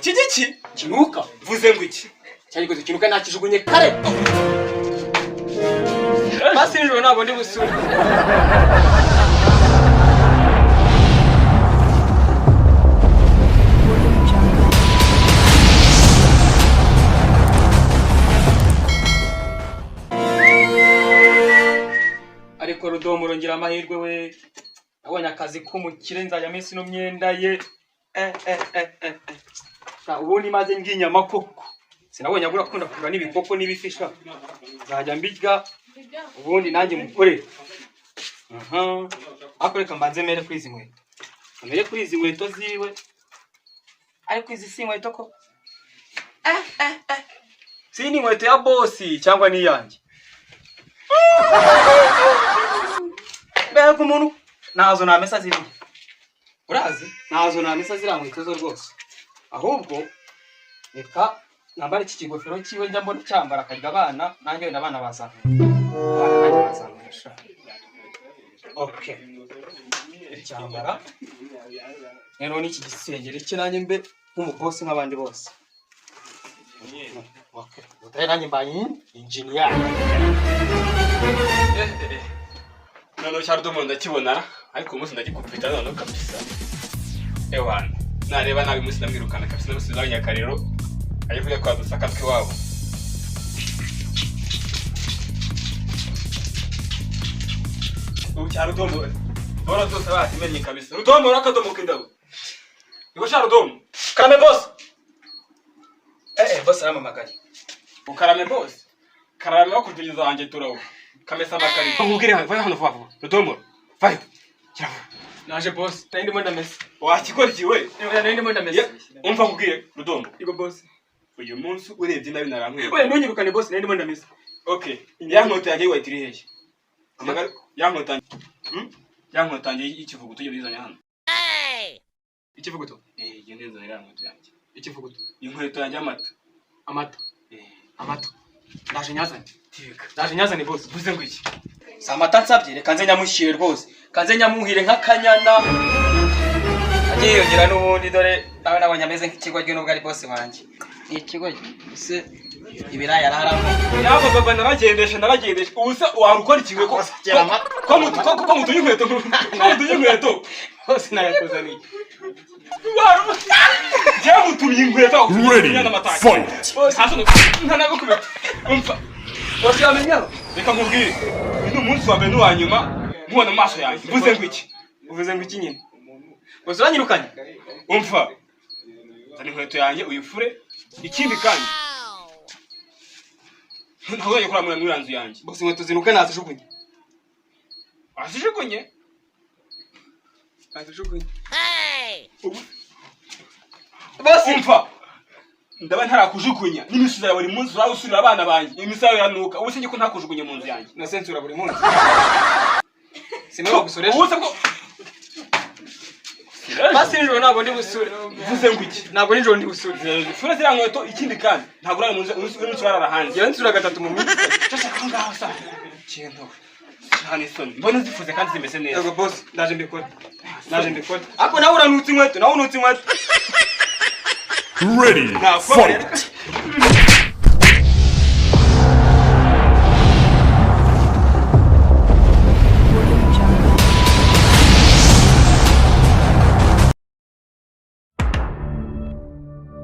Kigiki kinuka vuze ngo iki cyari ko kinuka nakijugunye kare basi nijoro ntabwo ndi busure ariko Rudomoro ngira amahirwe we abonye akazi k'umukire nzajya minsi no myenda ye ubundi maze nginyama koko sinabonye agura kunda kugura n'ibikoko n'ibifisha nzajya mbirya ubundi nanjye mukorera akoreka mbanze mere kuri izi nkweto mere kuri izi nkweto ziwe ariko izi si nkweto ko si ni nkweto ya bosi cyangwa ni yanjye Bego umuntu nazo namesa ziri urazi nazo namesa zira nkweto zo rwose ahubwo reka nambara iki kigofero kiwe njya mbona cyambara akarya abana nanjye n'abana bazana okay cyambara rero ni iki gisengere cye nanjye mbe nk'umubosi nk'abandi bose okay utari nanjye mbaye engineer none cyari Rudomoro ndakibona ariko umunsi ndagikupita none kabisa ewana nareba nabi umunsi ndamwirukana kabisa namusiza Nyakarero ayivuye kwa dusaka twiwabo cyari Rudomoro bora dose batimenye kabisa Rudomoro akadomo kindabo Igo cyari Rudomoro karame boss boss aramamagaye ukarame boss karame bakuviriza wanje turawo kamesa makari ubwire hano vuba Rudomoro vayo cyangwa naje boss nari ndimo ndamesa wakikora iki we nari ndimo ndamesa umva kubwire Rudomoro Igo boss uyu munsi urebye nabi naramwe we ntunyirukane boss nari ndimo ndamesa okay yankota yagiye wayitiri hehe amagara yankota yankotangiye ikivuguto cyo bizanya hano ikivuguto iyo neza rero yankota yanjye ikivuguto inkweto yanjye amata amata ndaje nyazane tika ndaje nyazane boss vuze ngo iki samata nsabye reka nze nyamushyire rwose kanze nyamuhire nk'akanyana agiye yongera n'ubundi dore nawe nabonye ameze nk'ikigoryi nubwo ari boss wanjye ni ikigoryi se ibiraya yararamo yaba baba naragendesha ubusa warukora ikiwe ko mutunye inkweto bose nayakuzaniye byamutumye inkweto fight ntanagukubita umva bose yamenyaho reka nkubwire uyu munsi wa mbere n'uwa nyuma nkubona mu maso yanjye mvuze ngo iki uvuze ngo iki nyine bose uranyirukanye umva zana inkweto yanjye uyifure ikindi kandi ntabwo yakora muri nzu yanjye bose inkweto zinuka nazijugunye azijugunye bose umva ndaba ntarakujugunya n'imisuza ya buri munsi urawusurira abana banjye imisayo yanuka ubu sinjye ko ntakujugunye mu nzu yanjye na sensura buri munsi simwe gusoresha ubu se bwo basi nijoro ntabwo ndi busure vuze ngo iki ntabwo nijoro ndi busure fura zira nkweto ikindi kandi ntabwo uri mu nzu warara hanze yewe nsura gatatu mu minsi cyose kangaho sa kintu cyane isoni mbona zifuze kandi zimeze neza yego boss ndaje mbikora ako nawe uranutse inkweto ready fight